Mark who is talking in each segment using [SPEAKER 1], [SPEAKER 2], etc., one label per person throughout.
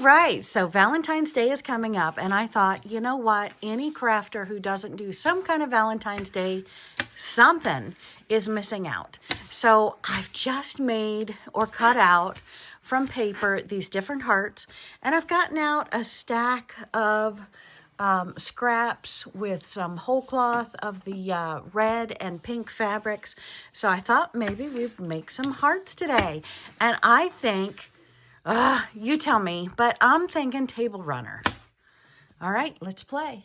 [SPEAKER 1] right, so Valentine's Day is coming up, and I thought, you know what? Any crafter who doesn't do some kind of Valentine's Day something is missing out. So I've just made or cut out from paper these different hearts, and I've gotten out a stack of scraps with some whole cloth of the red and pink fabrics. So I thought maybe we'd make some hearts today, and I think you tell me, but I'm thinking table runner. All right, let's play.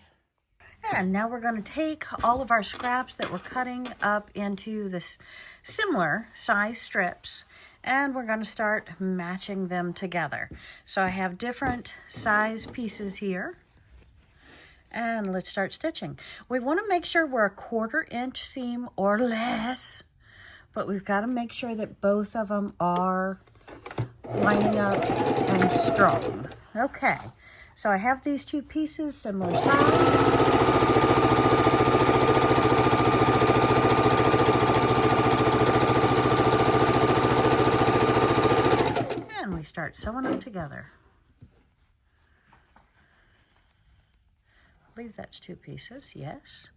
[SPEAKER 1] And now we're going to take all of our scraps that we're cutting up into this similar size strips, and we're going to start matching them together. So I have different size pieces here, and let's start stitching. We want to make sure we're a 1/4 inch seam or less, but we've got to make sure that both of them are lining up and strong. Okay, so I have these two pieces, similar size. And we start sewing them together. I believe that's two pieces, yes.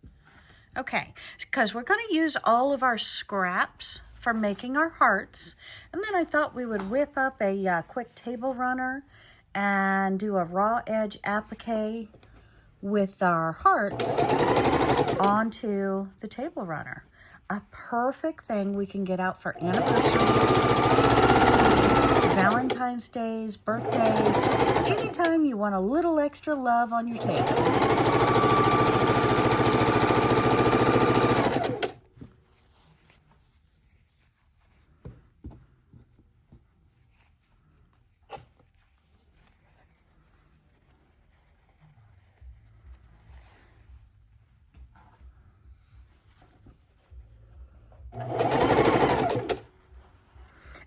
[SPEAKER 1] Okay, because we're going to use all of our scraps for making our hearts, and then I thought we would whip up a quick table runner and do a raw edge applique with our hearts onto the table runner. A perfect thing we can get out for anniversaries, Valentine's Days, birthdays, anytime you want a little extra love on your table.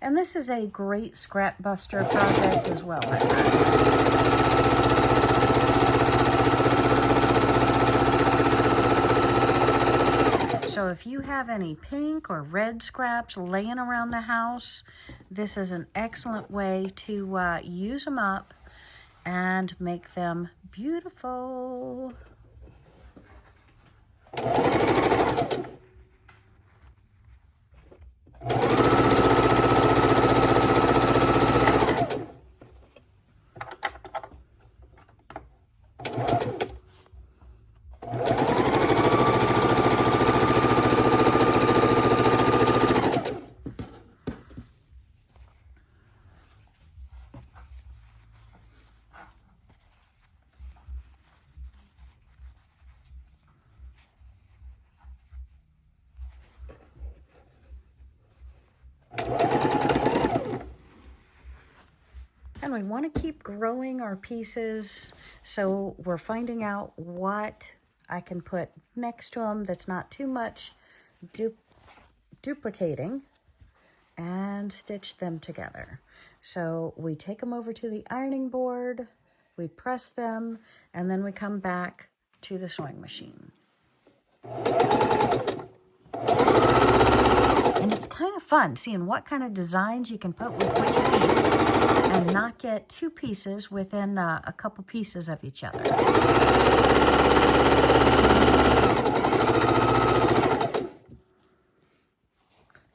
[SPEAKER 1] And this is a great scrap buster project as well, my friends. So if you have any pink or red scraps laying around the house, this is an excellent way to use them up and make them beautiful. And we want to keep growing our pieces, so we're finding out what I can put next to them that's not too much duplicating, and stitch them together. So we take them over to the ironing board, we press them, and then we come back to the sewing machine. And it's kind of fun seeing what kind of designs you can put with which piece and not get two pieces within a couple pieces of each other.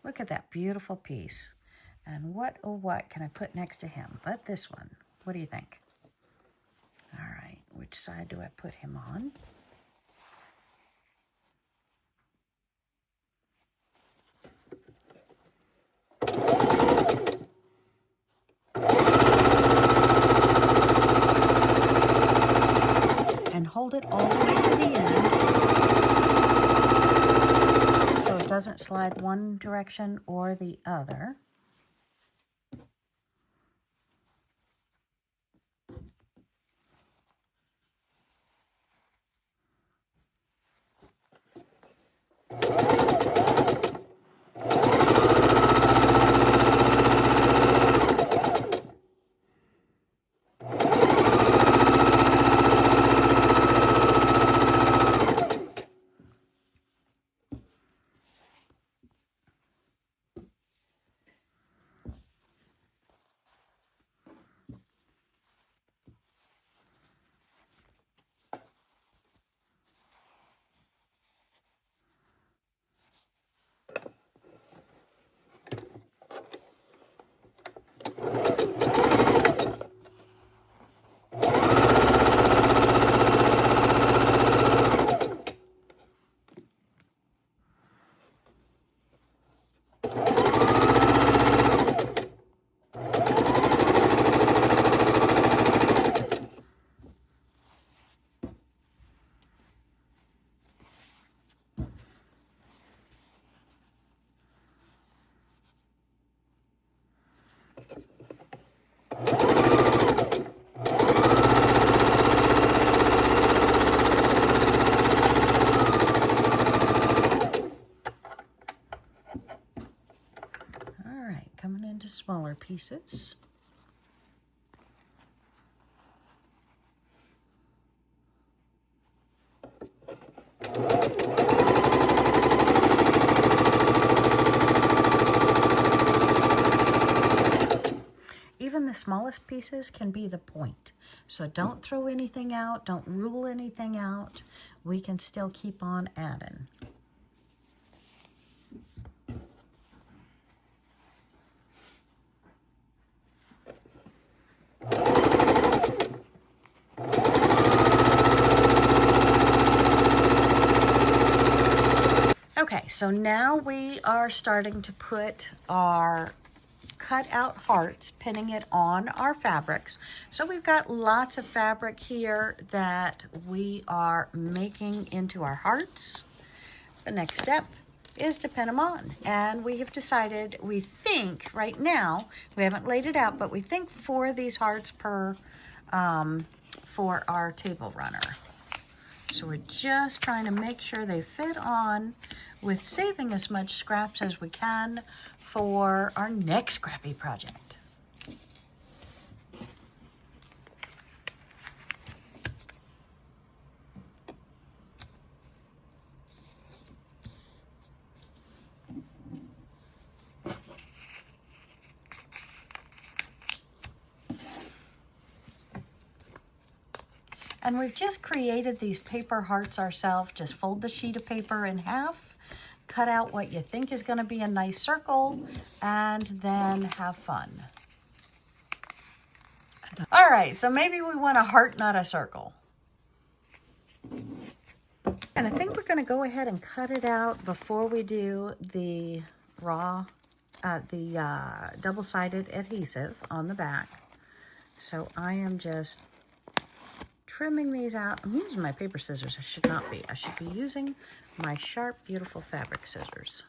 [SPEAKER 1] Look at that beautiful piece. And what, oh what, can I put next to him but this one? What do you think? All right, which side do I put him on? And hold it all the way to the end so it doesn't slide one direction or the other. pieces. Even the smallest pieces can be the point. So don't throw anything out, don't rule anything out. We can still keep on adding. Okay, so now we are starting to put our cut out hearts, pinning it on our fabrics. So we've got lots of fabric here that we are making into our hearts. The next step is to pin them on. And we have decided, we think right now, we haven't laid it out, but we think 4 of these hearts per, for our table runner. So we're just trying to make sure they fit on with saving as much scraps as we can for our next Scrappy project. And we've just created these paper hearts ourselves. Just fold the sheet of paper in half, cut out what you think is going to be a nice circle, and then have fun. All right, so maybe we want a heart, not a circle. And I think we're going to go ahead and cut it out before we do the double-sided adhesive on the back. So I am just trimming these out. I'm using my paper scissors. I should not be. I should be using my sharp, beautiful fabric scissors.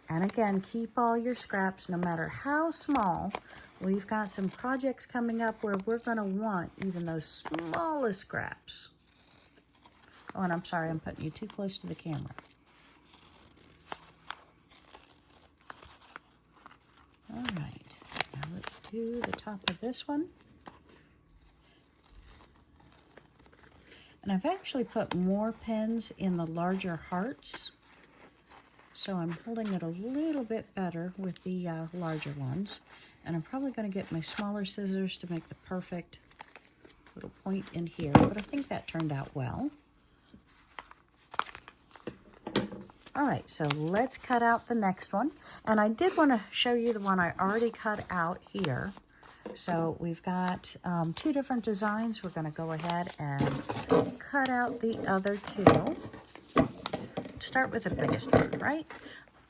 [SPEAKER 1] And again, keep all your scraps, no matter how small. We've got some projects coming up where we're going to want even those smallest scraps. Oh, and I'm sorry, I'm putting you too close to the camera. All right, now let's do the top of this one. And I've actually put more pins in the larger hearts, so I'm holding it a little bit better with the larger ones. And I'm probably going to get my smaller scissors to make the perfect little point in here, but I think that turned out well. All right, so let's cut out the next one. And I did want to show you the one I already cut out here. So we've got 2 different designs. We're going to go ahead and cut out the other 2. Start with the biggest one, right?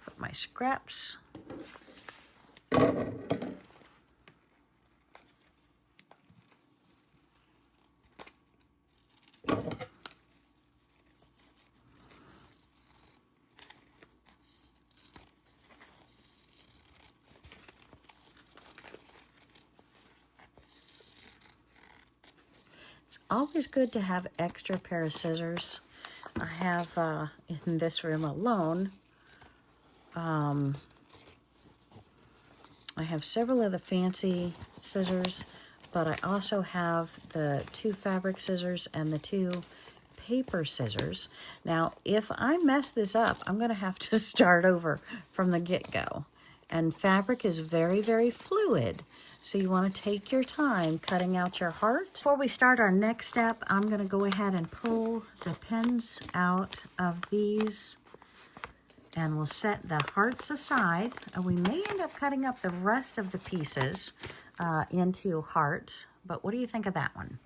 [SPEAKER 1] Put my scraps. It's always good to have extra pair of scissors. I have, in this room alone, I have several of the fancy scissors, but I also have the 2 fabric scissors and the 2 paper scissors. Now, if I mess this up, I'm going to have to start over from the get-go. And fabric is very, very fluid. So you want to take your time cutting out your heart. Before we start our next step, I'm going to go ahead and pull the pins out of these. And we'll set the hearts aside. And we may end up cutting up the rest of the pieces into hearts. But what do you think of that one?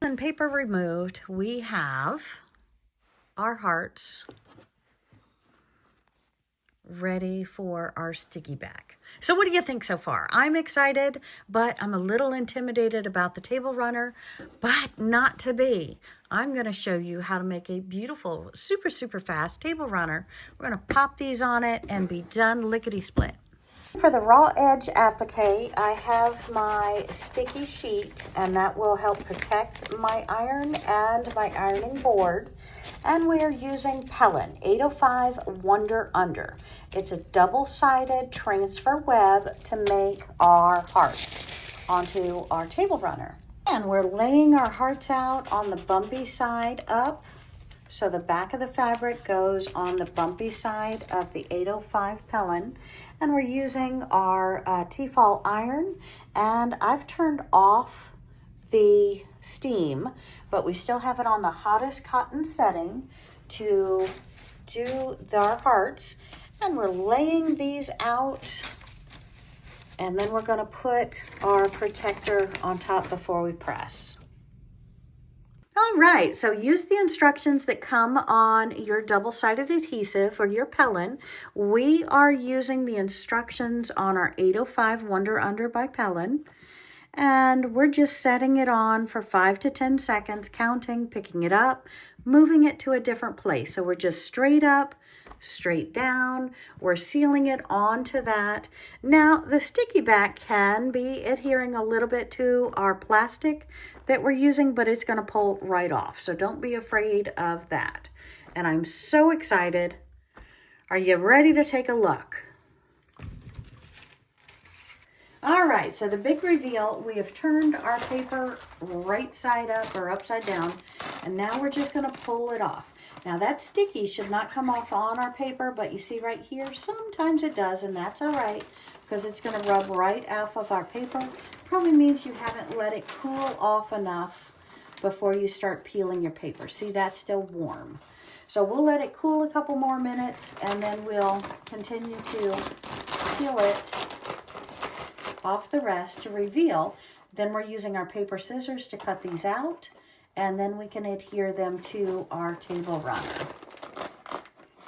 [SPEAKER 1] And paper removed, we have our hearts ready for our sticky back. So what do you think so far? I'm excited, but I'm a little intimidated about the table runner, but not to be. I'm going to show you how to make a beautiful, super, super fast table runner. We're going to pop these on it and be done lickety-split. For the raw edge applique, I have my sticky sheet, and that will help protect my iron and my ironing board. and we're using Pellin 805 Wonder Under. It's a double-sided transfer web to make our hearts onto our table runner. And we're laying our hearts out on the bumpy side up. So the back of the fabric goes on the bumpy side of the 805 Pellin. And we're using our Tefal iron. And I've turned off the steam, but we still have it on the hottest cotton setting to do our hearts. And we're laying these out. And then we're going to put our protector on top before we press. All right, so use the instructions that come on your double-sided adhesive or your Pellin. We are using the instructions on our 805 Wonder Under by Pellin. And we're just setting it on for 5 to 10 seconds, counting, picking it up, moving it to a different place. So we're just straight up, straight down. We're sealing it onto that. Now, the sticky back can be adhering a little bit to our plastic that we're using, but it's going to pull right off. So don't be afraid of that. And I'm so excited. Are you ready to take a look? All right, so the big reveal, we have turned our paper right side up or upside down, and now we're just going to pull it off. Now that sticky should not come off on our paper, but you see right here, sometimes it does, and that's all right, because it's going to rub right off of our paper. Probably means you haven't let it cool off enough before you start peeling your paper. See, that's still warm. So we'll let it cool a couple more minutes, and then we'll continue to peel it off the rest to reveal. Then we're using our paper scissors to cut these out, and then we can adhere them to our table runner.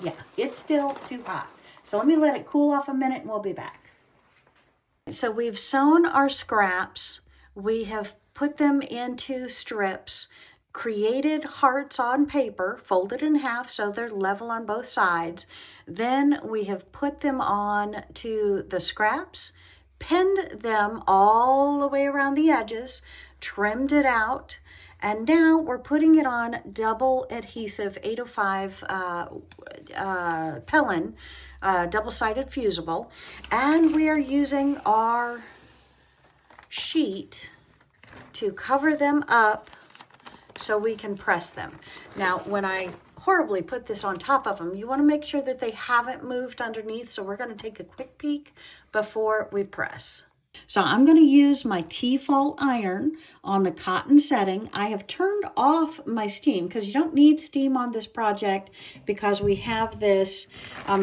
[SPEAKER 1] Yeah, it's still too hot. So let me let it cool off a minute and we'll be back. So we've sewn our scraps. We have put them into strips, created hearts on paper, folded in half so they're level on both sides. Then we have put them on to the scraps, pinned them all the way around the edges, trimmed it out, and now we're putting it on double adhesive 805 Pellin, double-sided fusible, and we are using our sheet to cover them up so we can press them. Now, when I horribly put this on top of them, you want to make sure that they haven't moved underneath, so we're going to take a quick peek before we press. So I'm going to use my Tefal iron on the cotton setting. I have turned off my steam because you don't need steam on this project because we have this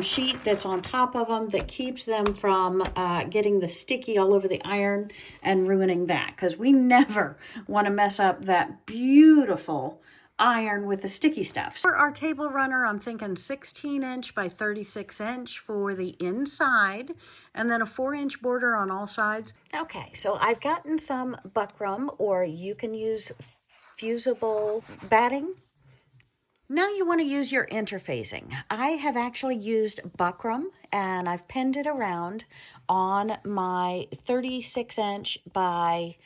[SPEAKER 1] sheet that's on top of them that keeps them from getting the sticky all over the iron and ruining that, because we never want to mess up that beautiful iron with the sticky stuff. For our table runner, I'm thinking 16-inch by 36-inch for the inside, and then a 4-inch border on all sides. Okay, so I've gotten some buckram, or you can use fusible batting. Now you want to use your interfacing. I have actually used buckram, and I've pinned it around on my 36-inch by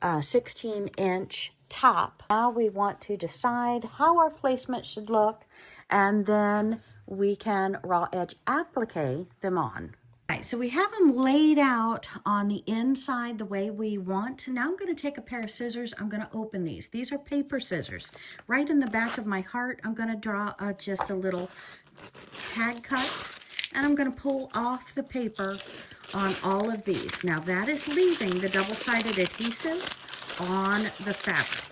[SPEAKER 1] 16-inch top. Now we want to decide how our placement should look, and then we can raw edge applique them on. All right, so we have them laid out on the inside the way we want. Now I'm going to take a pair of scissors. I'm going to open these. These are paper scissors. Right in the back of my heart, I'm going to draw just a little tag cut, and I'm going to pull off the paper on all of these. Now that is leaving the double-sided adhesive on the fabric.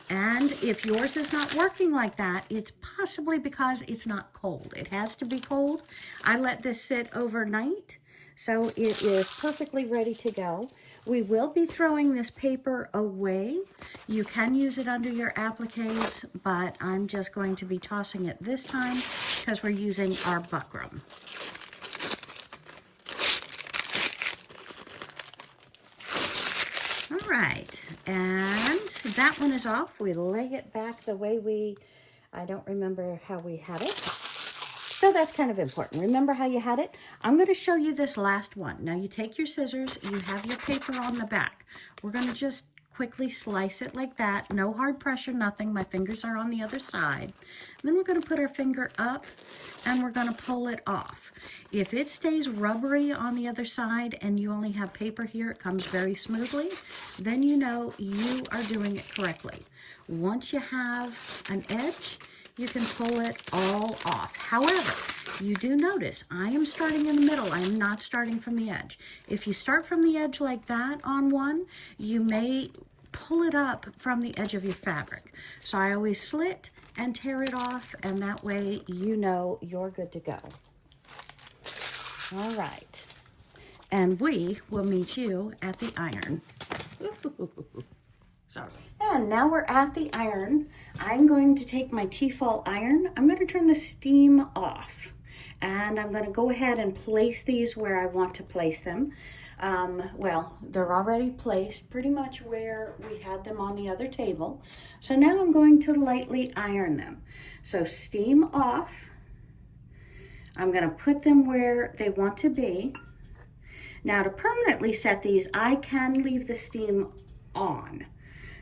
[SPEAKER 1] And if yours is not working like that, it's possibly because it's not cold. It has to be cold. I let this sit overnight, so it is perfectly ready to go. We will be throwing this paper away. You can use it under your appliques, but I'm just going to be tossing it this time because we're using our buckram. All right, and that one is off. We lay it back the way I don't remember how we had it. So that's kind of important. Remember how you had it? I'm going to show you this last one. Now you take your scissors, you have your paper on the back. We're going to just quickly slice it like that. No hard pressure, nothing. My fingers are on the other side. Then we're going to put our finger up and we're going to pull it off. If it stays rubbery on the other side and you only have paper here, it comes very smoothly, then you know you are doing it correctly. Once you have an edge, you can pull it all off. However, you do notice I am starting in the middle. I am not starting from the edge. If you start from the edge like that on one, you may pull it up from the edge of your fabric. So I always slit and tear it off, and that way you know you're good to go. All right. And we will meet you at the iron. Sorry. And now we're at the iron. I'm going to take my Tefal iron. I'm going to turn the steam off. And I'm going to go ahead and place these where I want to place them. Well, they're already placed pretty much where we had them on the other table. So now I'm going to lightly iron them. So steam off. I'm going to put them where they want to be. Now to permanently set these, I can leave the steam on.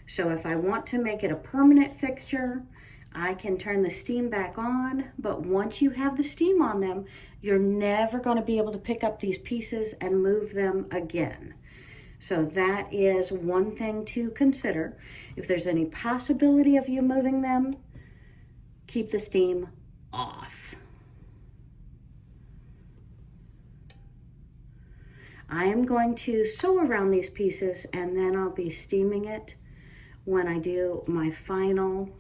[SPEAKER 1] So if I want to make it a permanent fixture, I can turn the steam back on, but once you have the steam on them, you're never going to be able to pick up these pieces and move them again. So that is one thing to consider. If there's any possibility of you moving them, keep the steam off. I am going to sew around these pieces and then I'll be steaming it when I do my final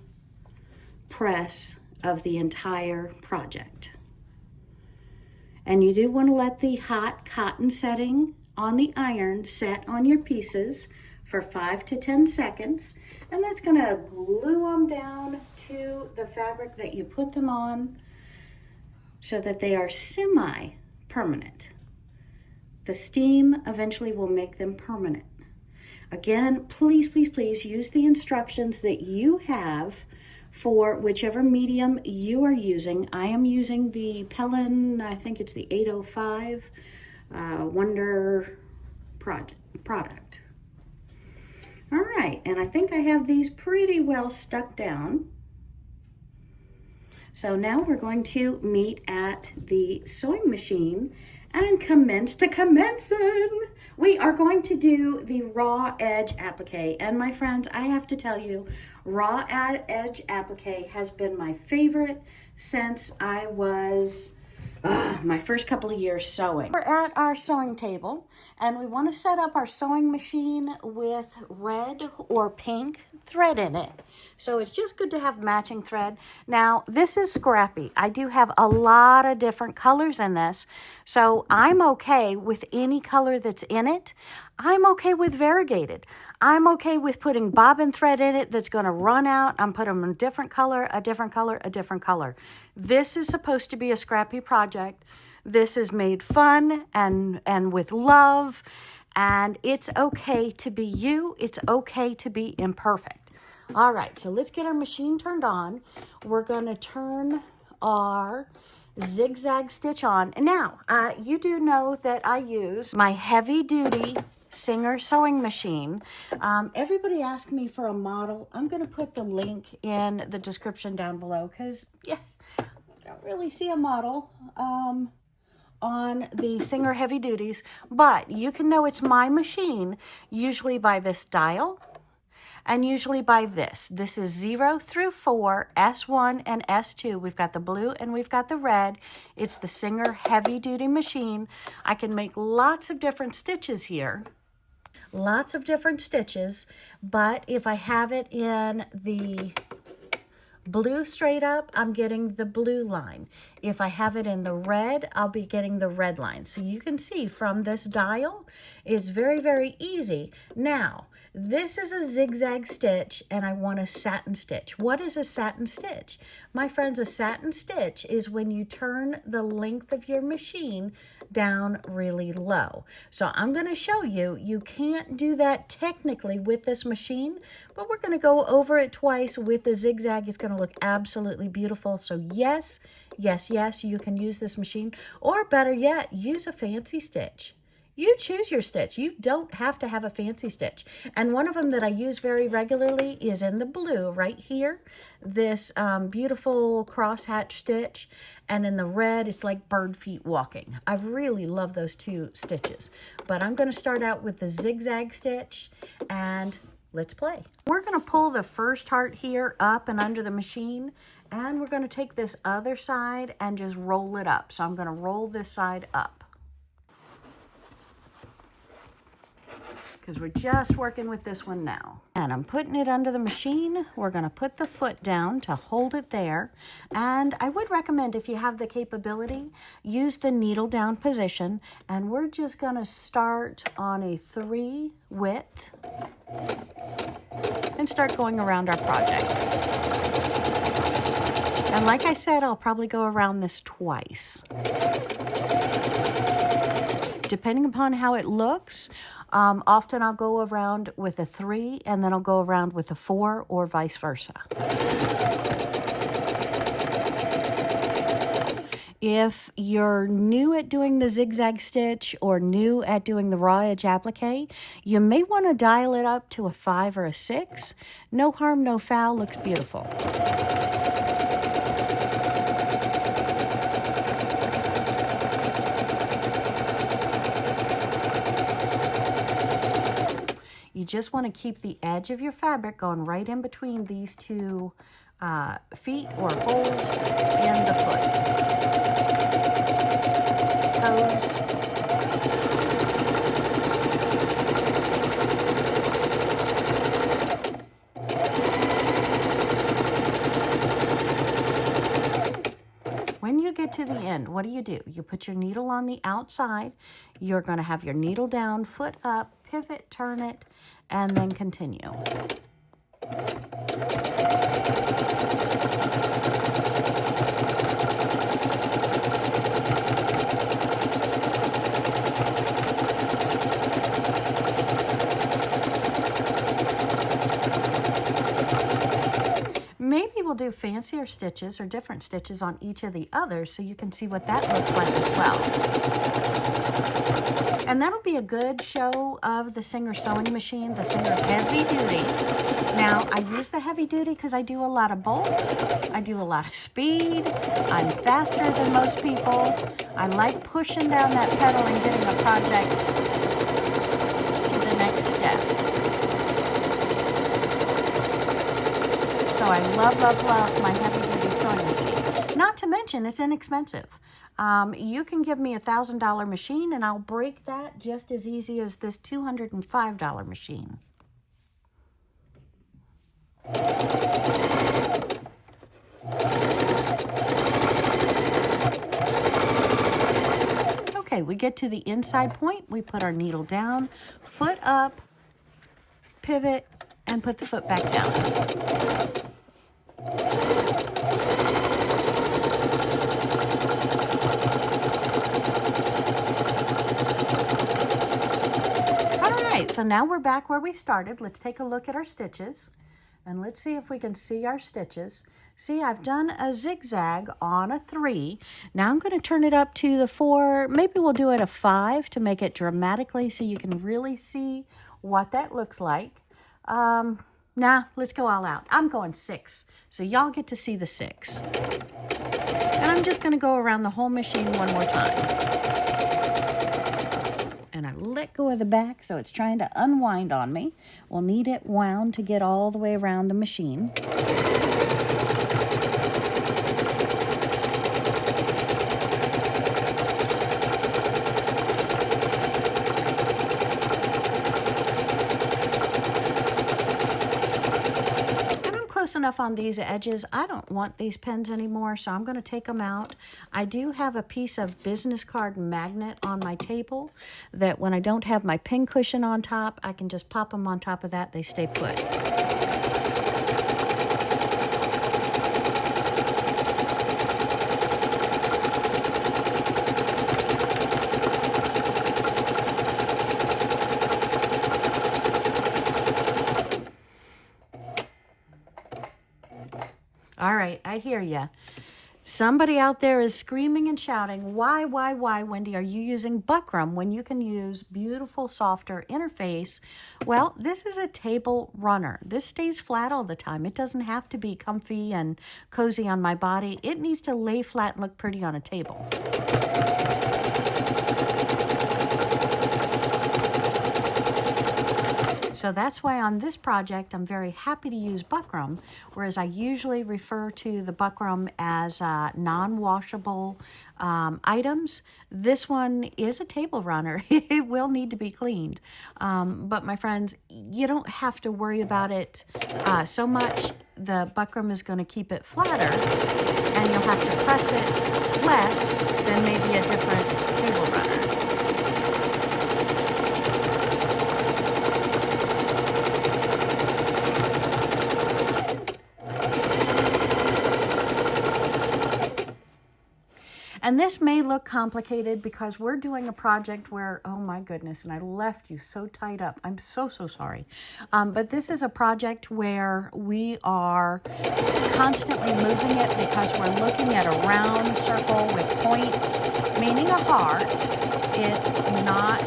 [SPEAKER 1] press of the entire project. And you do want to let the hot cotton setting on the iron set on your pieces for 5 to 10 seconds, and that's going to glue them down to the fabric that you put them on so that they are semi-permanent. The steam eventually will make them permanent. Again, please, please, please use the instructions that you have for whichever medium you are using. I am using the Pellin, I think it's the 805 Wonder product. All right, and I think I have these pretty well stuck down. So now we're going to meet at the sewing machine and commence to commencing. We are going to do the raw edge applique. And my friends, I have to tell you, raw edge applique has been my favorite since I was my first couple of years sewing. We're at our sewing table and we want to set up our sewing machine with red or pink thread in it. So it's just good to have matching thread. Now, this is Scrappy. I do have a lot of different colors in this, so I'm okay with any color that's in it. I'm okay with variegated. I'm okay with putting bobbin thread in it that's going to run out. I'm putting them in a different color, a different color, a different color. This is supposed to be a Scrappy project. This is made fun and with love, and it's okay to be you. It's okay to be imperfect. All right, so let's get our machine turned on. We're going to turn our zigzag stitch on. Now, you do know that I use my heavy-duty Singer sewing machine. Everybody asked me for a model. I'm going to put the link in the description down below because, yeah, I don't really see a model on the Singer heavy duties, but you can know it's my machine usually by this dial and usually by this. This is 0 through 4, S1 and S2. We've got the blue and we've got the red. It's the Singer heavy duty machine. I can make lots of different stitches here. Lots of different stitches, but if I have it in the blue straight up, I'm getting the blue line. If I have it in the red, I'll be getting the red line. So you can see from this dial, it's very, very easy. Now, this is a zigzag stitch and I want a satin stitch. What is a satin stitch? My friends, a satin stitch is when you turn the length of your machine down really low. So I'm going to show you, you can't do that technically with this machine, but we're going to go over it twice with the zigzag. It's going to look absolutely beautiful. So yes, yes, yes, you can use this machine, or better yet, use a fancy stitch. You choose your stitch. You don't have to have a fancy stitch. And one of them that I use very regularly is in the blue right here. This beautiful crosshatch stitch. And in the red, it's like bird feet walking. I really love those two stitches. But I'm going to start out with the zigzag stitch and let's play. We're going to pull the first heart here up and under the machine. And we're going to take this other side and just roll it up. So I'm going to roll this side up. Because we're just working with this one now. And I'm putting it under the machine. We're going to put the foot down to hold it there. And I would recommend, if you have the capability, use the needle down position. And we're just going to start on a 3 width and start going around our project. And like I said, I'll probably go around this twice. Depending upon how it looks, often I'll go around with a 3 and then I'll go around with a 4 or vice versa. If you're new at doing the zigzag stitch or new at doing the raw edge applique, you may want to dial it up to a 5 or a 6. No harm, no foul, looks beautiful. You just want to keep the edge of your fabric going right in between these two feet or holes in the foot. Toes. When you get to the end, what do? You put your needle on the outside. You're going to have your needle down, foot up, pivot, turn it, and then continue. Maybe we'll do fancier stitches or different stitches on each of the others so you can see what that looks like as well. And that'll be a good show of the Singer sewing machine, the Singer Heavy Duty. Now, I use the Heavy Duty because I do a lot of bulk. I do a lot of speed. I'm faster than most people. I like pushing down that pedal and getting a project to the next step. So I love, love, love my Heavy Duty sewing machine. Not to mention, it's inexpensive. You can give me $1,000 machine and I'll break that just as easy as this $205 machine. Okay, we get to the inside point. We put our needle down, foot up, pivot, and put the foot back down. So now we're back where we started. Let's take a look at our stitches and let's see if we can see our stitches. See, I've done a zigzag on a 3. Now I'm going to turn it up to the 4. Maybe we'll do it a 5 to make it dramatically so you can really see what that looks like. Nah, let's go all out. I'm going 6. So y'all get to see the 6. And I'm just going to go around the whole machine one more time. And I let go of the back, so it's trying to unwind on me. We'll need it wound to get all the way around the machine. Enough on these edges. I don't want these pens anymore, so I'm going to take them out. I do have a piece of business card magnet on my table that when I don't have my pin cushion on top, I can just pop them on top of that. They stay put. All right, I hear ya. Somebody out there is screaming and shouting, why, Wendy, are you using buckram when you can use beautiful, softer interface? Well, this is a table runner. This stays flat all the time. It doesn't have to be comfy and cozy on my body. It needs to lay flat and look pretty on a table. So that's why on this project, I'm very happy to use buckram, whereas I usually refer to the buckram as non-washable items. This one is a table runner. It will need to be cleaned. But my friends, you don't have to worry about it so much. The buckram is going to keep it flatter, and you'll have to press it less than maybe a different table runner. And this may look complicated because we're doing a project where, oh my goodness, and I left you so tied up. I'm so sorry. But this is a project where we are constantly moving it because we're looking at a round circle with points, meaning a heart. It's not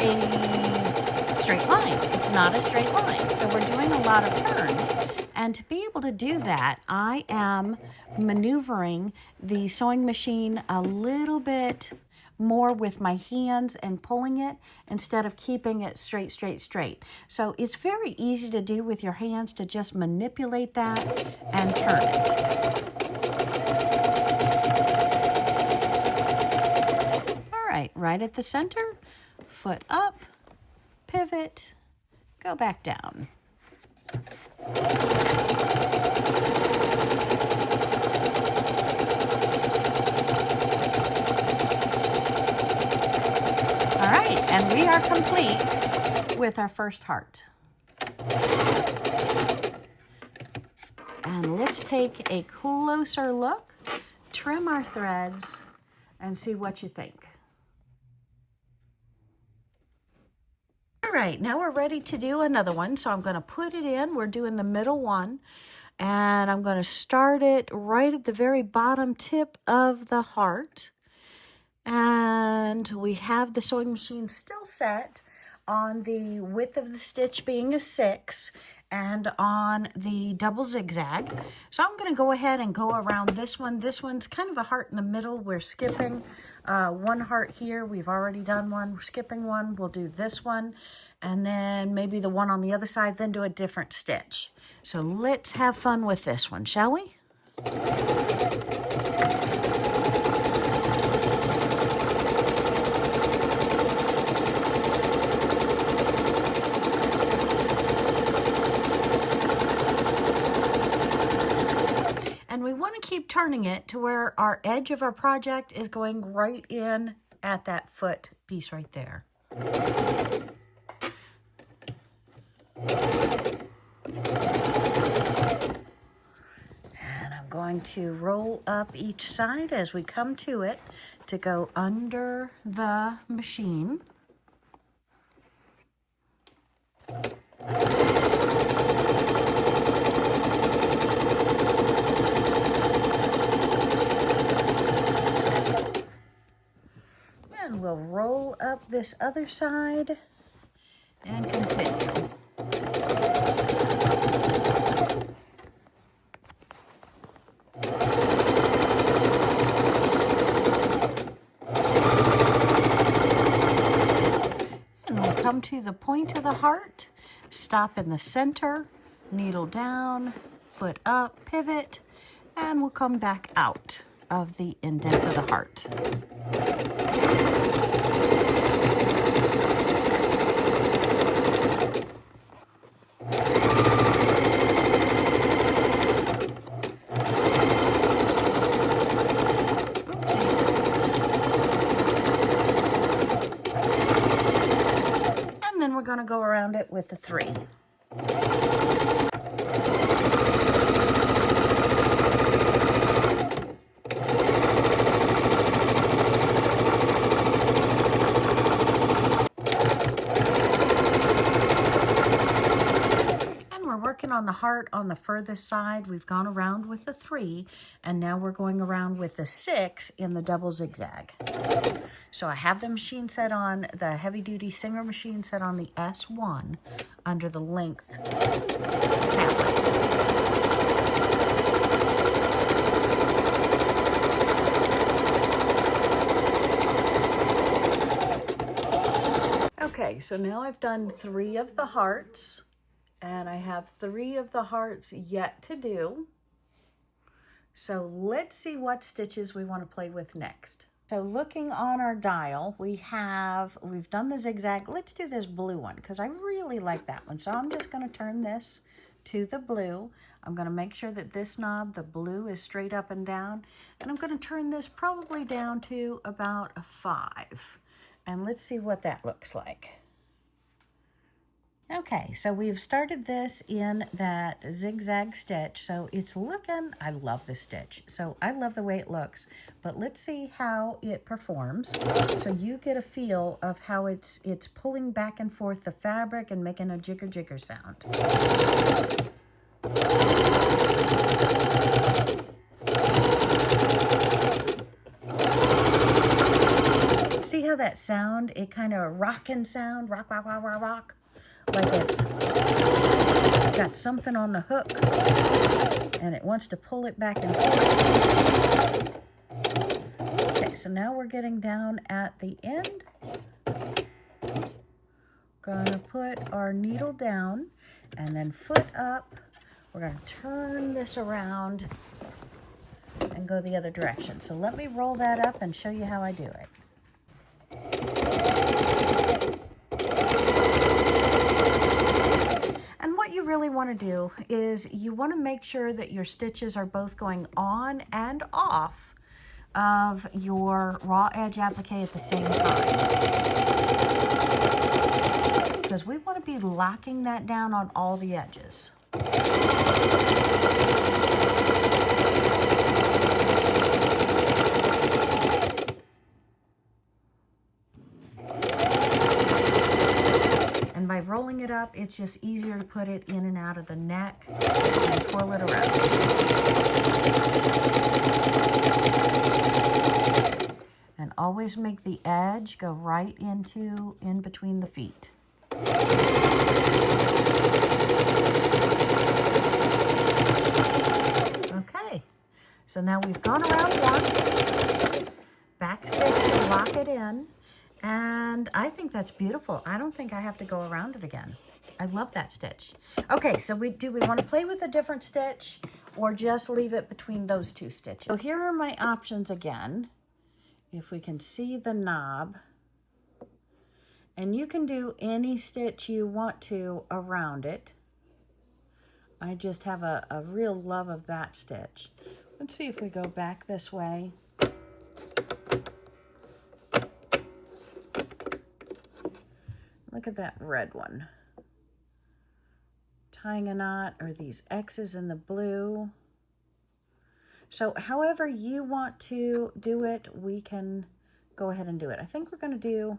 [SPEAKER 1] a straight line. It's not a straight line. So we're doing a lot of turns. And to be able to do that, I am maneuvering the sewing machine a little bit more with my hands and pulling it instead of keeping it straight. So it's very easy to do with your hands to just manipulate that and turn it. All right, right at the center, foot up, pivot, go back down. All right, and we are complete with our first heart. And let's take a closer look, trim our threads, and see what you think. All right, now we're ready to do another one. So I'm going to put it in. We're doing the middle one. And I'm going to start it right at the very bottom tip of the heart. And we have the sewing machine still set on the width of the stitch being a 6 and on the double zigzag. So I'm going to go ahead and go around this one. This one's kind of a heart in the middle. We're skipping one heart here. We've already done one. We're skipping one. We'll do this one and then maybe the one on the other side, then do a different stitch. So let's have fun with this one, shall we? And we want to keep turning it to where our edge of our project is going right in at that foot piece right there. And I'm going to roll up each side as we come to it to go under the machine. And we'll roll up this other side and continue. And we'll come to the point of the heart, stop in the center, needle down, foot up, pivot, and we'll come back out of the indent of the heart. And then we're going to go around it with the 3. on the heart on the furthest side. We've gone around with the 3, and now we're going around with the 6 in the double zigzag. So I have the machine set on, the heavy-duty Singer machine set on the S1 under the length tablet. Okay, so now I've done 3 of the hearts, and I have 3 of the hearts yet to do. So let's see what stitches we want to play with next. So looking on our dial, we've done the zigzag. Let's do this blue one because I really like that one. So I'm just going to turn this to the blue. I'm going to make sure that this knob, the blue, is straight up and down. And I'm going to turn this probably down to about a 5. And let's see what that looks like. Okay, so we've started this in that zigzag stitch. So it's looking, I love this stitch. So I love the way it looks, but let's see how it performs. So you get a feel of how it's pulling back and forth the fabric and making a jigger jigger sound. See how that sound, it kind of rockin' sound, rock, rock, rock, rock, rock. Like it's got something on the hook and it wants to pull it back and forth. Okay, so now we're getting down at the end. Gonna put our needle down and then foot up. We're gonna turn this around and go the other direction. So let me roll that up and show you how I do it. And what you really want to do is you want to make sure that your stitches are both going on and off of your raw edge applique at the same time, because we want to be locking that down on all the edges. And by rolling it up, it's just easier to put it in and out of the neck and twirl it around. And always make the edge go right in between the feet. Okay, so now we've gone around once, back stitch to lock it in. And I think that's beautiful. I don't think I have to go around it again. I love that stitch. Okay, so we want to play with a different stitch or just leave it between those 2 stitches? So here are my options again. If we can see the knob. And you can do any stitch you want to around it. I just have a real love of that stitch. Let's see if we go back this way. Look at that red one. Tying a knot, or these X's in the blue. So however you want to do it, we can go ahead and do it. I think we're going to do,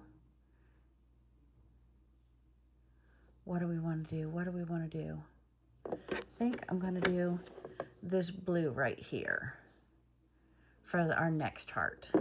[SPEAKER 1] what do we want to do? What do we want to do? I think I'm going to do this blue right here for our next heart.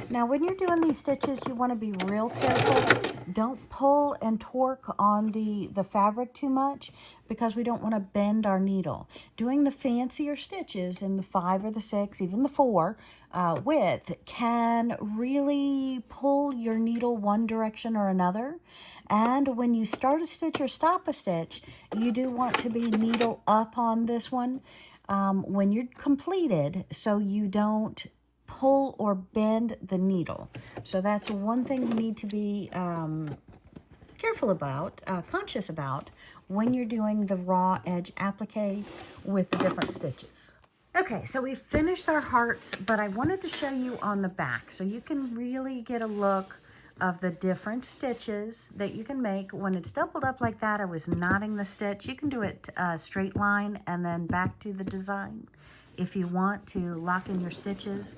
[SPEAKER 1] Now, when you're doing these stitches, you want to be real careful. Don't pull and torque on the fabric too much, because we don't want to bend our needle. Doing the fancier stitches in the 5 or the 6, even the 4 width can really pull your needle one direction or another. And when you start a stitch or stop a stitch, you do want to be needle up on this one when you're completed, so you don't pull or bend the needle. So that's one thing you need to be careful about, conscious about when you're doing the raw edge applique with the different stitches. Okay, so we've finished our hearts, but I wanted to show you on the back so you can really get a look of the different stitches that you can make. When it's doubled up like that, I was knotting the stitch. You can do it straight line and then back to the design if you want to lock in your stitches.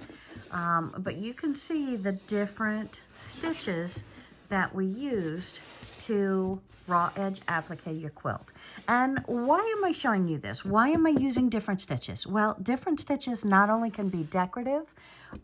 [SPEAKER 1] But you can see the different stitches that we used to raw edge applique your quilt. And why am I showing you this? Why am I using different stitches? Well, different stitches not only can be decorative,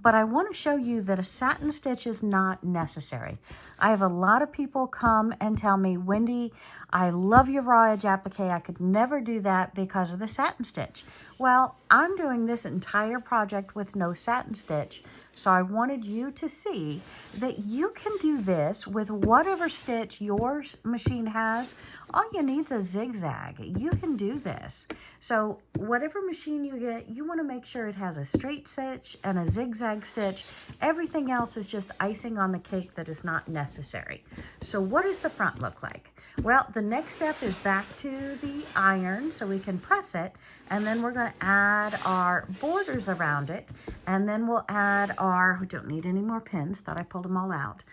[SPEAKER 1] but I want to show you that a satin stitch is not necessary. I have a lot of people come and tell me, Wendy, I love your raw edge applique. I could never do that because of the satin stitch. Well, I'm doing this entire project with no satin stitch. So I wanted you to see that you can do this with whatever stitch your machine has. All you need is a zigzag. You can do this. So whatever machine you get, you want to make sure it has a straight stitch and a zigzag stitch. Everything else is just icing on the cake that is not necessary. So what does the front look like? Well, the next step is back to the iron so we can press it, and then we're going to add our borders around it, and then we'll add our, we don't need any more pins, thought I pulled them all out.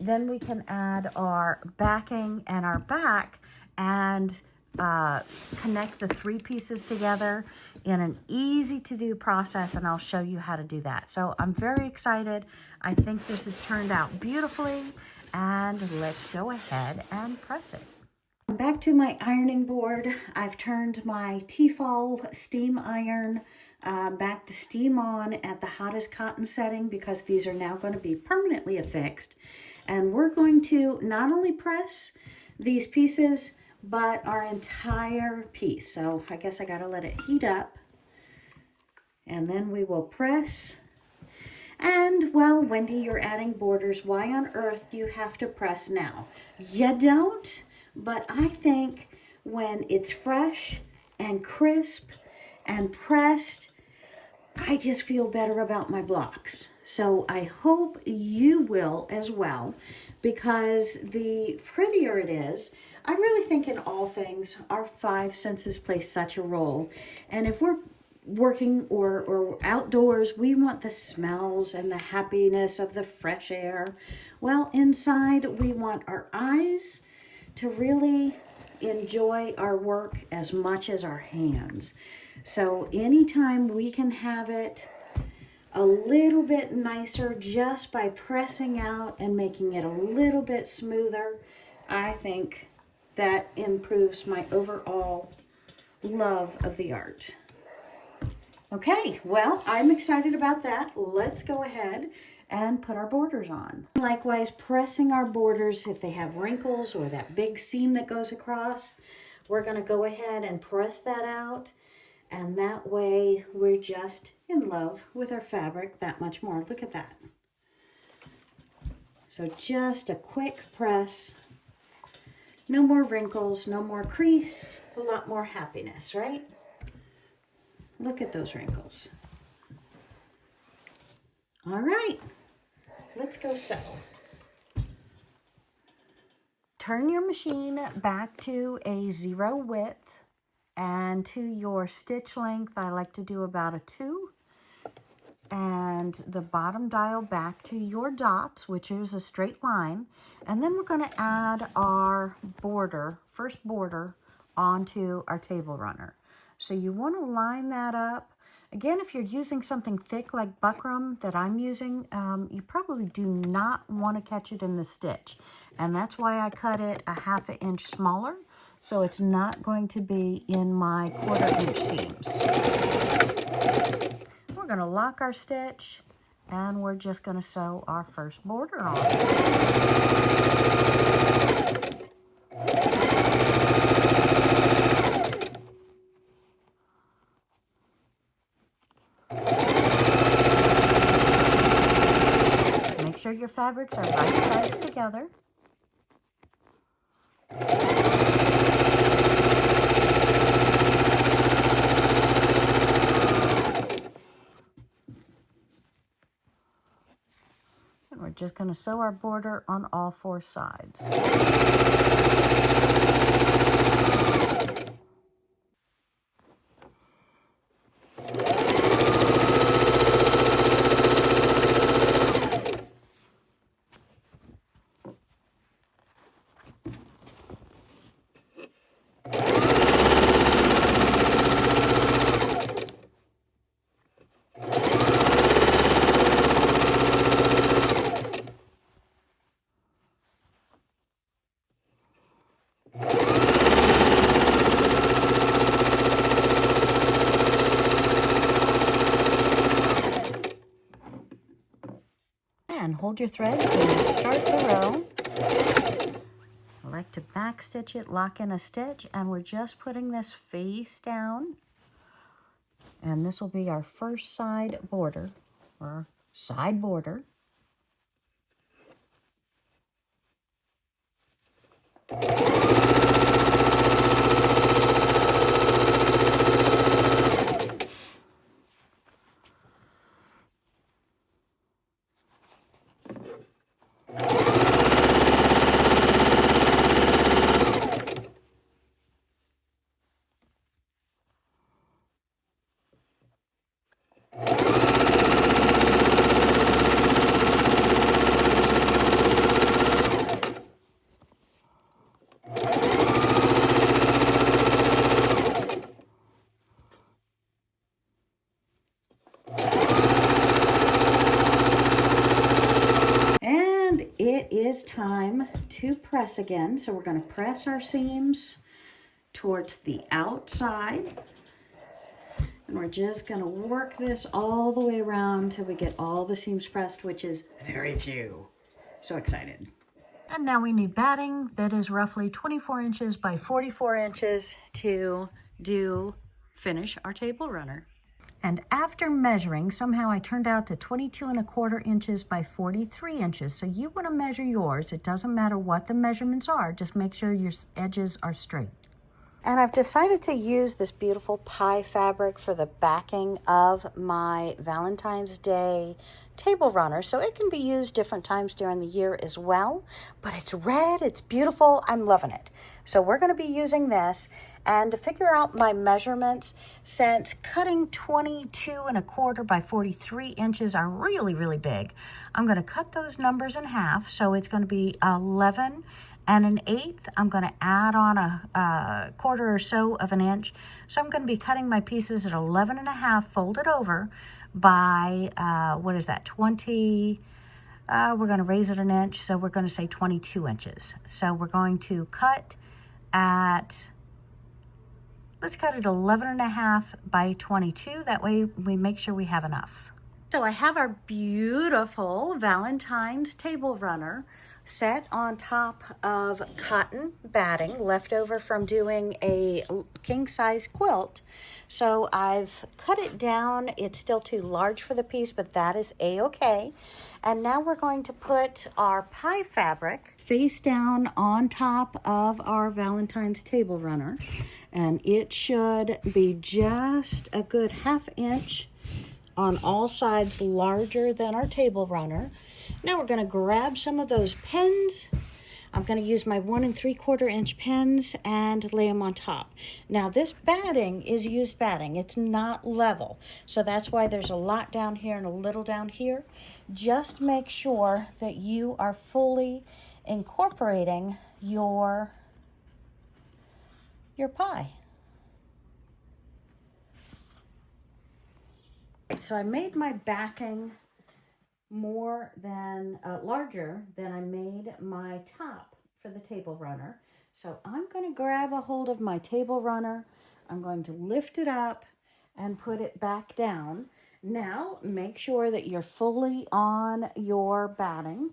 [SPEAKER 1] Then we can add our backing and our back and connect the three pieces together in an easy to do process, and I'll show you how to do that. So I'm very excited. I think this has turned out beautifully, and let's go ahead and press it. Back to my ironing board. I've turned my Tefal steam iron back to steam on at the hottest cotton setting because these are now going to be permanently affixed. And we're going to not only press these pieces, but our entire piece. So I guess I got to let it heat up. And then we will press. And, well, Wendy, you're adding borders. Why on earth do you have to press now? You don't, but I think when it's fresh and crisp and pressed, I just feel better about my blocks. So I hope you will as well, because the prettier it is, I really think in all things, our five senses play such a role. And if we're working or outdoors, we want the smells and the happiness of the fresh air. Well, inside, we want our eyes to really enjoy our work as much as our hands. So anytime we can have it a little bit nicer just by pressing out and making it a little bit smoother, I think that improves my overall love of the art. Okay, well, I'm excited about that. Let's go ahead and put our borders on. Likewise, pressing our borders, if they have wrinkles or that big seam that goes across, we're going to go ahead and press that out. And that way, we're just in love with our fabric that much more. Look at that. So just a quick press. No more wrinkles, no more crease, a lot more happiness, right? Look at those wrinkles. All right, let's go sew. Turn your machine back to a 0 width, and to your stitch length, I like to do about a 2. And the bottom dial back to your dots, which is a straight line. And then we're going to add our border, first border, onto our table runner. So you want to line that up. Again, if you're using something thick like buckram that I'm using, you probably do not want to catch it in the stitch. And that's why I cut it a ½ inch smaller. So it's not going to be in my 1/4 inch seams. We're going to lock our stitch, and we're just going to sew our first border on. Make sure your fabrics are right sides together. We're just going to sew our border on all 4 sides. And hold your threads when you start the row. I like to back stitch it, lock in a stitch, and we're just putting this face down. And this will be our first side border, or side border. And it is time to press again. So we're going to press our seams towards the outside. And we're just going to work this all the way around until we get all the seams pressed, which is very few. So excited. And now we need batting that is roughly 24 inches by 44 inches to finish our table runner. And after measuring, somehow I turned out to 22¼ inches by 43 inches. So you want to measure yours. It doesn't matter what the measurements are. Just make sure your edges are straight. And I've decided to use this beautiful pie fabric for the backing of my Valentine's Day table runner. So it can be used different times during the year as well. But it's red, it's beautiful, I'm loving it. So we're going to be using this. And to figure out my measurements, since cutting 22¼ by 43 inches are really, really big, I'm going to cut those numbers in half. So it's going to be 11 1/8. I'm going to add on a quarter or so of an inch. So I'm going to be cutting my pieces at 11½ folded over by, 20, we're going to raise it an inch. So we're going to say 22 inches. So we're going to cut at, let's cut it 11½ by 22. That way we make sure we have enough. So I have our beautiful Valentine's table runner set on top of cotton batting left over from doing a king size quilt. So I've cut it down. It's still too large for the piece, but that is a-okay. And now we're going to put our pie fabric face down on top of our Valentine's table runner. And it should be just a good ½ inch on all sides larger than our table runner. Now we're going to grab some of those pins. I'm going to use my 1 3/4 inch pins and lay them on top. Now this batting is used batting. It's not level. So that's why there's a lot down here and a little down here. Just make sure that you are fully incorporating your pie. So I made my backing larger than I made my top for the table runner. So I'm going to grab a hold of my table runner. I'm going to lift it up and put it back down. Now make sure that you're fully on your batting.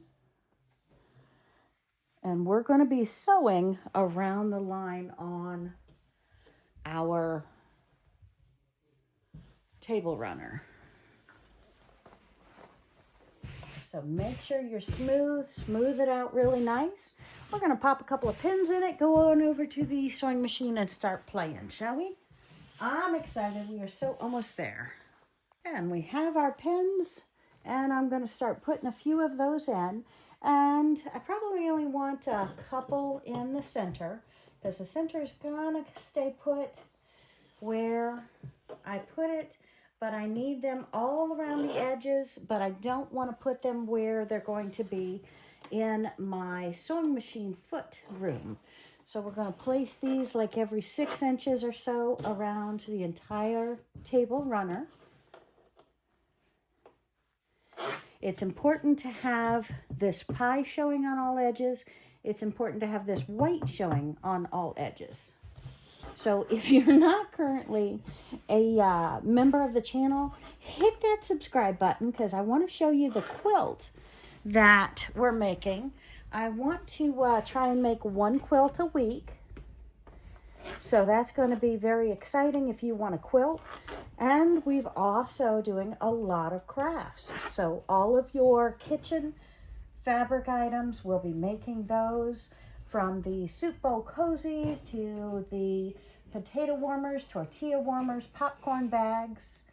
[SPEAKER 1] And we're going to be sewing around the line on our table runner. So make sure you're smooth it out really nice. We're going to pop a couple of pins in it, go on over to the sewing machine and start playing, shall we? I'm excited. We are so almost there. And we have our pins And I'm going to start putting a few of those in. And I probably only want a couple in the center, because the center is going to stay put where I put it, but I need them all around the edges, but I don't want to put them where they're going to be in my sewing machine foot room. So we're going to place these like every 6 inches or so around the entire table runner. It's important to have this pie showing on all edges. It's important to have this white showing on all edges. So if you're not currently a member of the channel, hit that subscribe button, because I want to show you the quilt that we're making. I want to try and make 1 quilt a week. So that's going to be very exciting if you want to quilt. And we've also doing a lot of crafts. So all of your kitchen fabric items, we'll be making those, from the soup bowl cozies to the potato warmers, tortilla warmers, popcorn bags,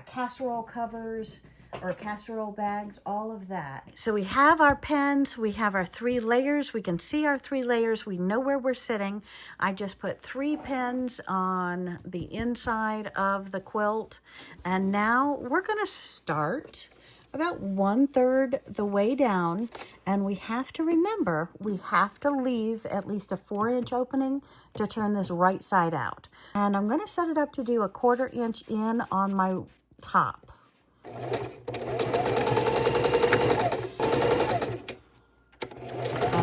[SPEAKER 1] casserole covers or casserole bags, all of that. So we have our pens, we have our 3 layers. We can see our 3 layers. We know where we're sitting. I just put 3 pens on the inside of the quilt. And now we're going to start about 1/3 the way down, and we have to remember we have to leave at least a 4-inch opening to turn this right side out. And I'm going to set it up to do a 1/4 inch in on my top. And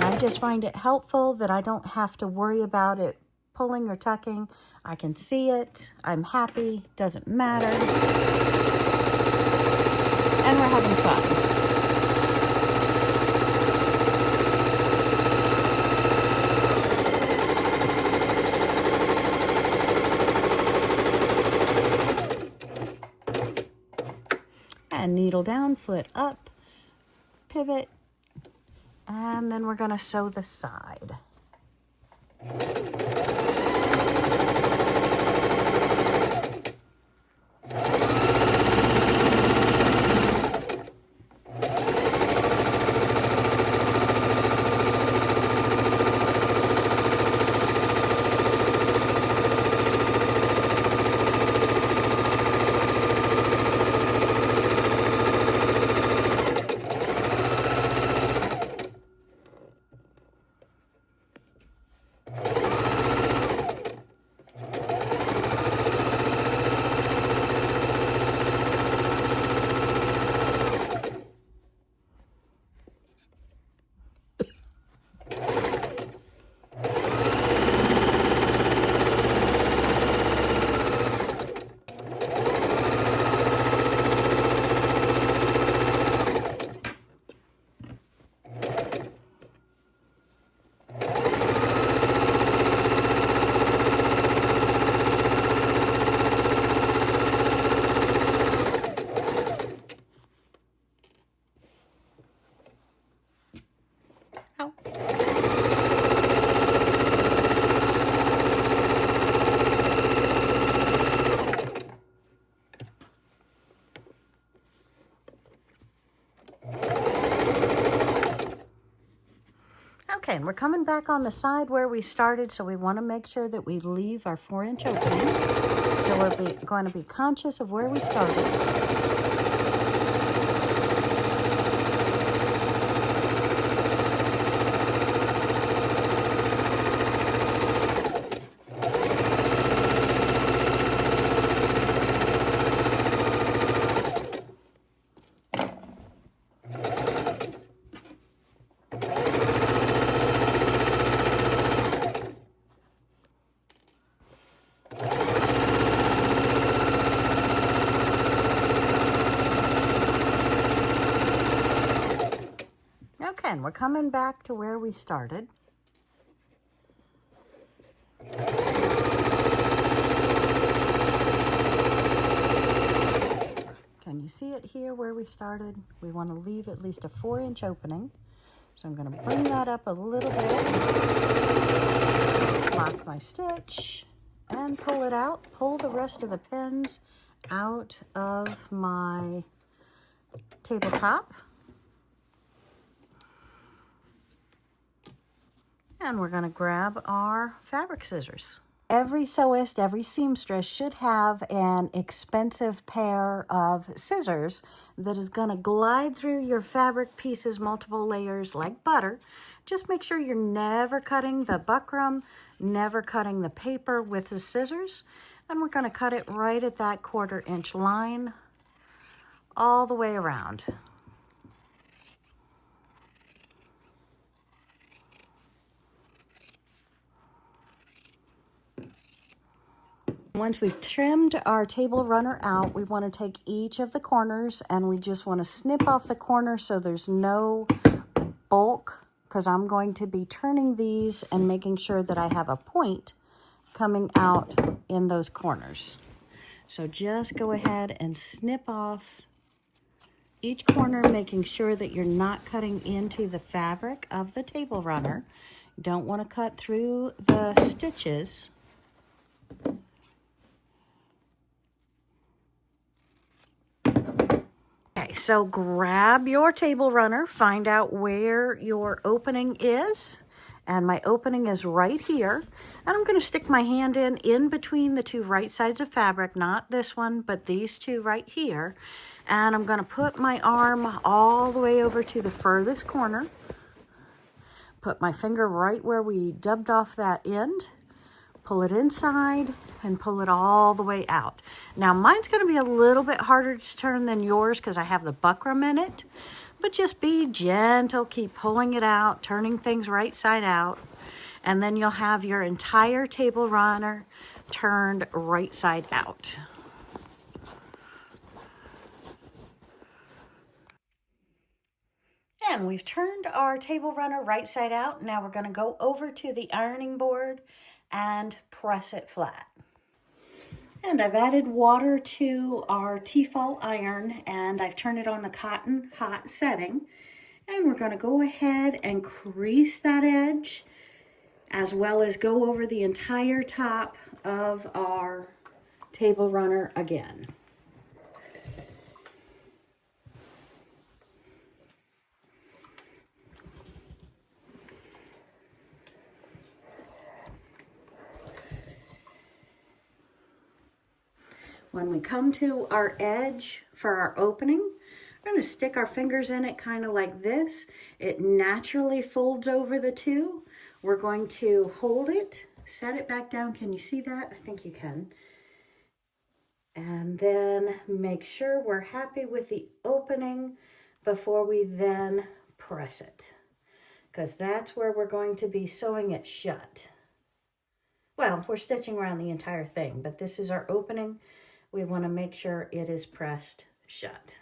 [SPEAKER 1] I just find it helpful that I don't have to worry about it pulling or tucking. I can see it. I'm happy. Doesn't matter. And we're having fun. And needle down, foot up, pivot, and then we're going to sew the side. Okay, and we're coming back on the side where we started, so we want to make sure that we leave our 4-inch opening. So we're going to be conscious of where we started. And we're coming back to where we started. Can you see it here where we started? We want to leave at least a 4-inch opening. So I'm going to bring that up a little bit, lock my stitch, and pull it out. Pull the rest of the pins out of my tabletop. And we're going to grab our fabric scissors. Every sewist, every seamstress should have an expensive pair of scissors that is going to glide through your fabric pieces, multiple layers like butter. Just make sure you're never cutting the buckram, never cutting the paper with the scissors. And we're going to cut it right at that 1/4 inch line all the way around. Once we've trimmed our table runner out, we want to take each of the corners and we just want to snip off the corner so there's no bulk, because I'm going to be turning these and making sure that I have a point coming out in those corners. So just go ahead and snip off each corner, making sure that you're not cutting into the fabric of the table runner. You don't want to cut through the stitches. Okay, so grab your table runner, find out where your opening is. And my opening is right here. And I'm going to stick my hand in between the two right sides of fabric, not this one, but these two right here. And I'm going to put my arm all the way over to the furthest corner. Put my finger right where we dubbed off that end. Pull it inside and pull it all the way out. Now mine's going to be a little bit harder to turn than yours because I have the buckram in it. But just be gentle, keep pulling it out, turning things right side out, and then you'll have your entire table runner turned right side out. And we've turned our table runner right side out. Now we're going to go over to the ironing board and press it flat. And I've added water to our Tefal iron and I've turned it on the cotton hot setting. And we're going to go ahead and crease that edge as well as go over the entire top of our table runner again. When we come to our edge for our opening, we're going to stick our fingers in it kind of like this. It naturally folds over the two. We're going to hold it, set it back down. Can you see that? I think you can. And then make sure we're happy with the opening before we then press it, because that's where we're going to be sewing it shut. Well, we're stitching around the entire thing, but this is our opening. We want to make sure it is pressed shut.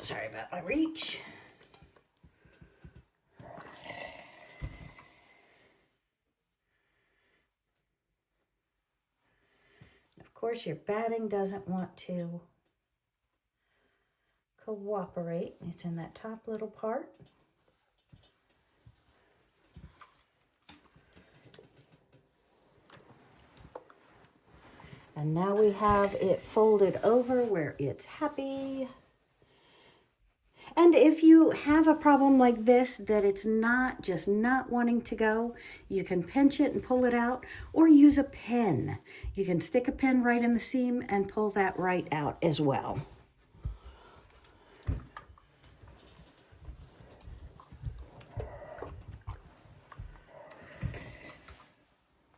[SPEAKER 1] Sorry about my reach. Of course, your batting doesn't want to cooperate. It's in that top little part. And now we have it folded over where it's happy. And if you have a problem like this, that it's not wanting to go, you can pinch it and pull it out, or use a pin. You can stick a pin right in the seam and pull that right out as well.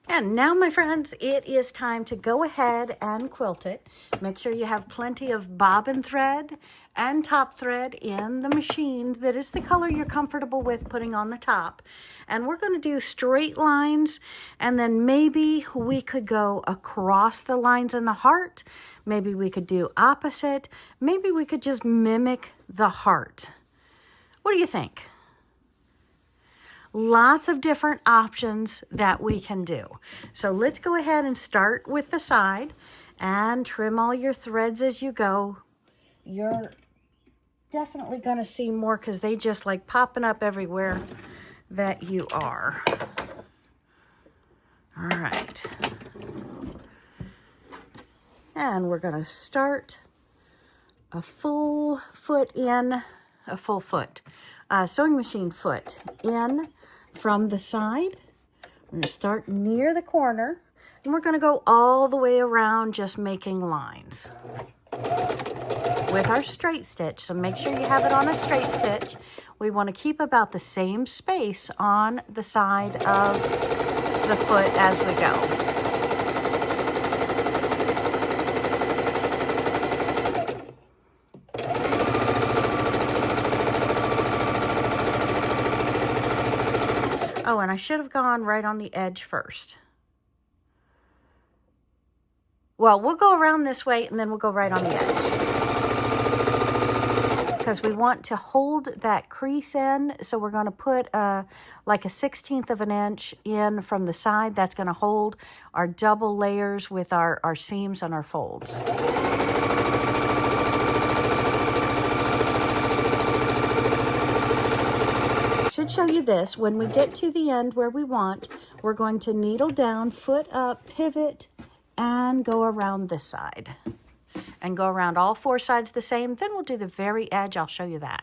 [SPEAKER 1] And now, my friends, it is time to go ahead and quilt it. Make sure you have plenty of bobbin thread and top thread in the machine that is the color you're comfortable with putting on the top. And we're going to do straight lines, and then maybe we could go across the lines in the heart. Maybe we could do opposite. Maybe we could just mimic the heart. What do you think? Lots of different options that we can do. So let's go ahead and start with the side and trim all your threads as you go. You're definitely going to see more because they just like popping up everywhere that you are. All right. And we're going to start a full foot in, a full foot, sewing machine foot in from the side. We're going to start near the corner, and we're going to go all the way around just making lines with our straight stitch. So make sure you have it on a straight stitch. We want to keep about the same space on the side of the foot as we go. Oh, and I should have gone right on the edge first. Well, we'll go around this way and then we'll go right on the edge, because we want to hold that crease in. So we're going to put like a 1/16 of an inch in from the side. That's going to hold our double layers with our seams and our folds. Should show you this. When we get to the end where we want, we're going to needle down, foot up, pivot, and go around this side. And go around all 4 sides the same. Then we'll do the very edge. I'll show you that.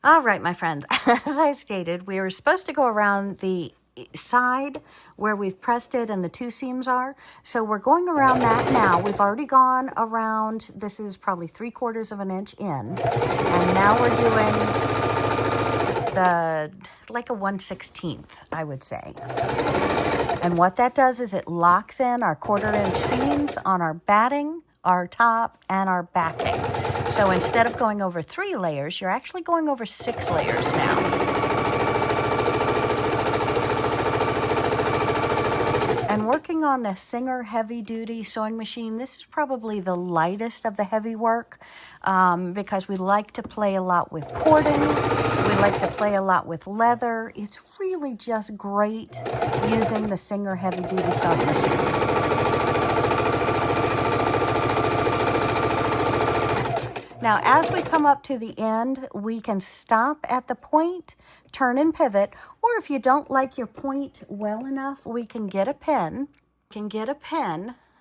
[SPEAKER 1] All right, my friends, as I stated, we were supposed to go around the side where we've pressed it and the 2 seams are. So we're going around that now. We've already gone around, this is probably 3/4 of an inch in. And now we're doing like a 1/16, I would say. And what that does is it locks in our 1/4 inch seams on our batting, our top, and our backing. So instead of going over 3 layers, you're actually going over 6 layers now. And working on the Singer heavy duty sewing machine, this is probably the lightest of the heavy work, because we like to play a lot with cording. We like to play a lot with leather. It's really just great using the Singer heavy duty sewing machine. Now, as we come up to the end, we can stop at the point, turn and pivot, or if you don't like your point well enough, we can get a pen.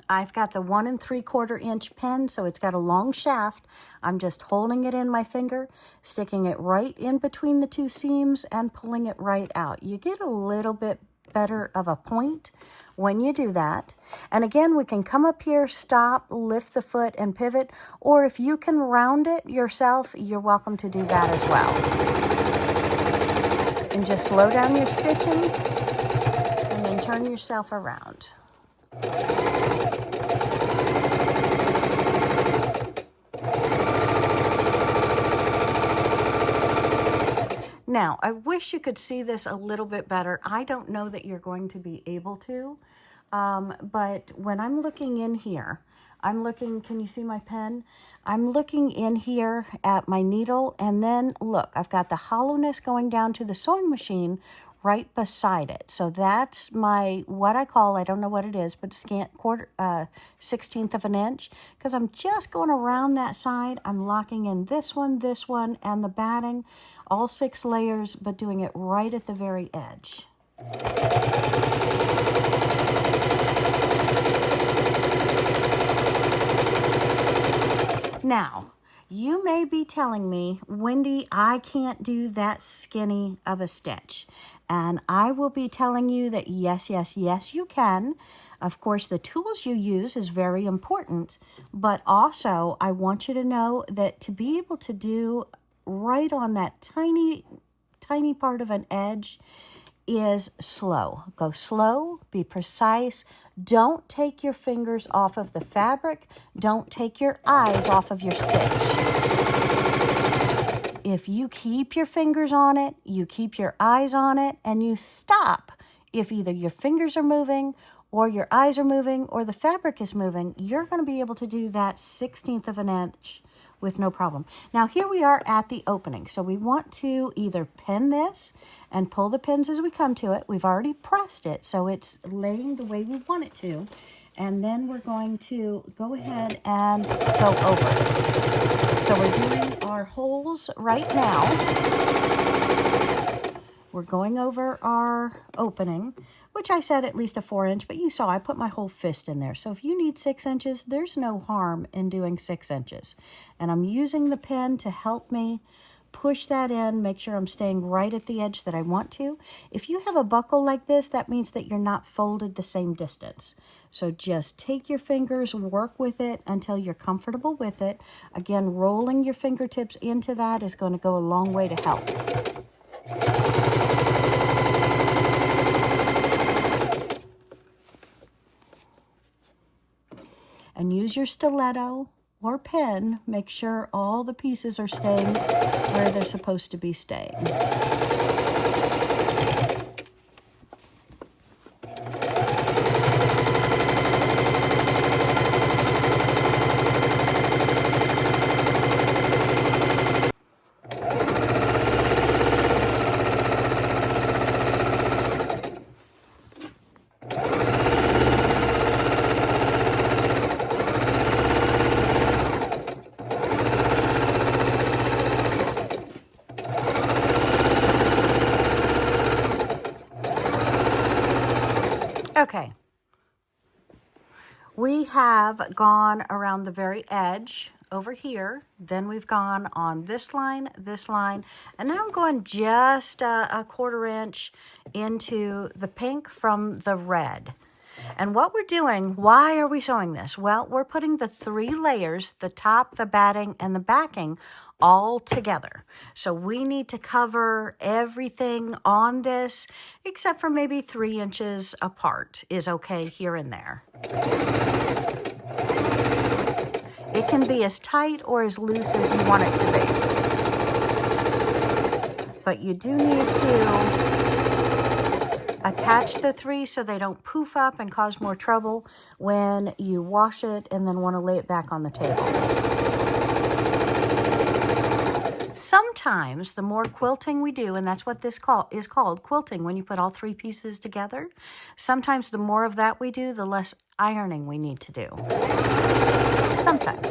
[SPEAKER 1] I've got the 1 3/4 inch pen, so it's got a long shaft. I'm just holding it in my finger, sticking it right in between the 2 seams and pulling it right out. You get a little bit better of a point when you do that. And again, we can come up here, stop, lift the foot and pivot, or if you can round it yourself, you're welcome to do that as well. And just slow down your stitching and then turn yourself around. Now, I wish you could see this a little bit better. I don't know that you're going to be able to, but when I'm looking in here, can you see my pen? I'm looking in here at my needle, and then look, I've got the hollowness going down to the sewing machine right beside it. So that's my, what I call, I don't know what it is, but 1/16 of an inch, because I'm just going around that side. I'm locking in this one, and the batting, all 6 layers, but doing it right at the very edge. Now, you may be telling me, Wendy, I can't do that skinny of a stitch. And I will be telling you that yes, you can. Of course, the tools you use is very important, but also I want you to know that to be able to do right on that tiny part of an edge is slow. Go slow, be precise. Don't take your fingers off of the fabric. Don't take your eyes off of your stitch. If you keep your fingers on it, you keep your eyes on it, and you stop if either your fingers are moving or your eyes are moving or the fabric is moving, you're going to be able to do that 1/16 of an inch with no problem. Now here we are at the opening. So we want to either pin this and pull the pins as we come to it. We've already pressed it, so it's laying the way we want it to. And then we're going to go ahead and go over it. So we're doing our holes right now. we're going over our opening, which I said at least a 4-inch, but you saw I put my whole fist in there. So if you need 6 inches, there's no harm in doing 6 inches. And I'm using the pen to help me push that in, make sure I'm staying right at the edge that I want to. If you have a buckle like this, that means that you're not folded the same distance. So just take your fingers, work with it until you're comfortable with it. Again, rolling your fingertips into that is going to go a long way to help. And use your stiletto or pen. Make sure all the pieces are staying where they're supposed to be staying. Okay, we have gone around the very edge over here, then we've gone on this line, and now I'm going just a 1/4 inch into the pink from the red. And what we're doing, why are we sewing this? Well, we're putting the 3 layers, the top, the batting, and the backing, all together. So we need to cover everything on this, except for maybe 3 inches apart is okay here and there. It can be as tight or as loose as you want it to be. But you do need to attach the 3 so they don't poof up and cause more trouble when you wash it and then want to lay it back on the table. Sometimes the more quilting we do, and that's what this is called, quilting, when you put all 3 pieces together, sometimes the more of that we do, the less ironing we need to do. Sometimes.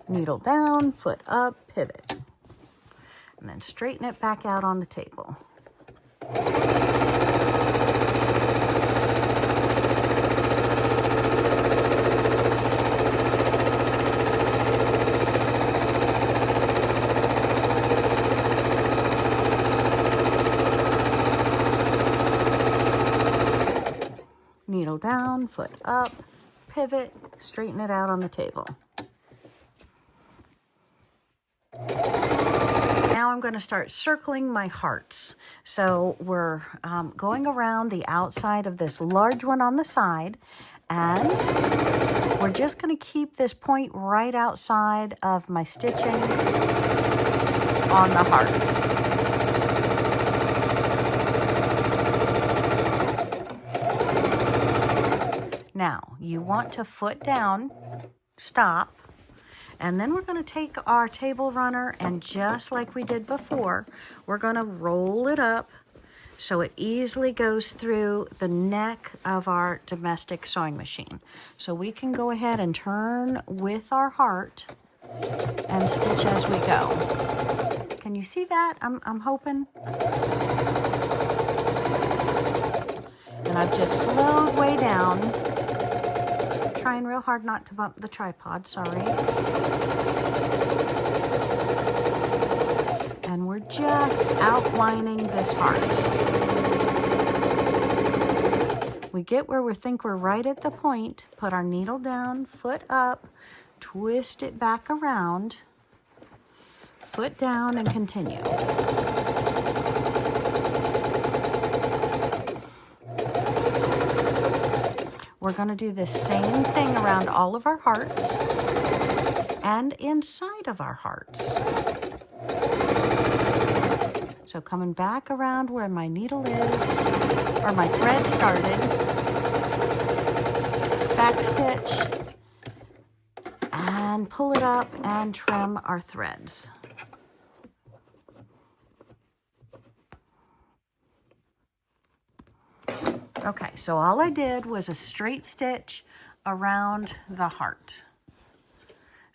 [SPEAKER 1] Needle down, foot up, pivot. And then straighten it back out on the table. Needle down, foot up, pivot, straighten it out on the table. Now I'm going to start circling my hearts. So we're going around the outside of this large one on the side, and we're just going to keep this point right outside of my stitching on the hearts. Now, you want to foot down, stop, and then we're going to take our table runner and just like we did before, we're going to roll it up so it easily goes through the neck of our domestic sewing machine. So we can go ahead and turn with our heart and stitch as we go. Can you see that? I'm hoping. And I've just slowed way down. Trying real hard not to bump the tripod, sorry. And we're just outlining this heart. We get where we think we're right at the point, put our needle down, foot up, twist it back around, foot down, and continue. We're going to do the same thing around all of our hearts and inside of our hearts. So coming back around where my needle is, or my thread started, back stitch, and pull it up and trim our threads. Okay, so all I did was a straight stitch around the heart.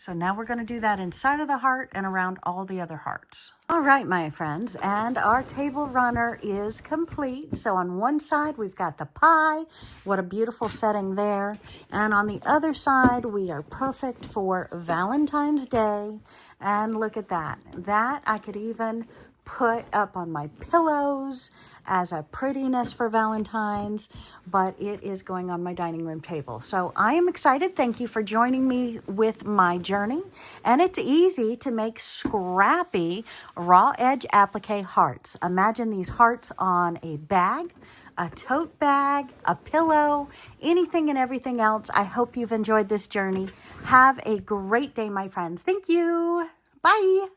[SPEAKER 1] So now we're going to do that inside of the heart and around all the other hearts. All right, my friends, and our table runner is complete. So on one side, we've got the pie. What a beautiful setting there. And on the other side, we are perfect for Valentine's Day. And look at that. That I could even put up on my pillows as a prettiness for Valentine's, but it is going on my dining room table. So I am excited. Thank you for joining me with my journey. And it's easy to make scrappy raw edge applique hearts. Imagine these hearts on a bag, a tote bag, a pillow, anything and everything else. I hope you've enjoyed this journey. Have a great day, my friends. Thank you. Bye.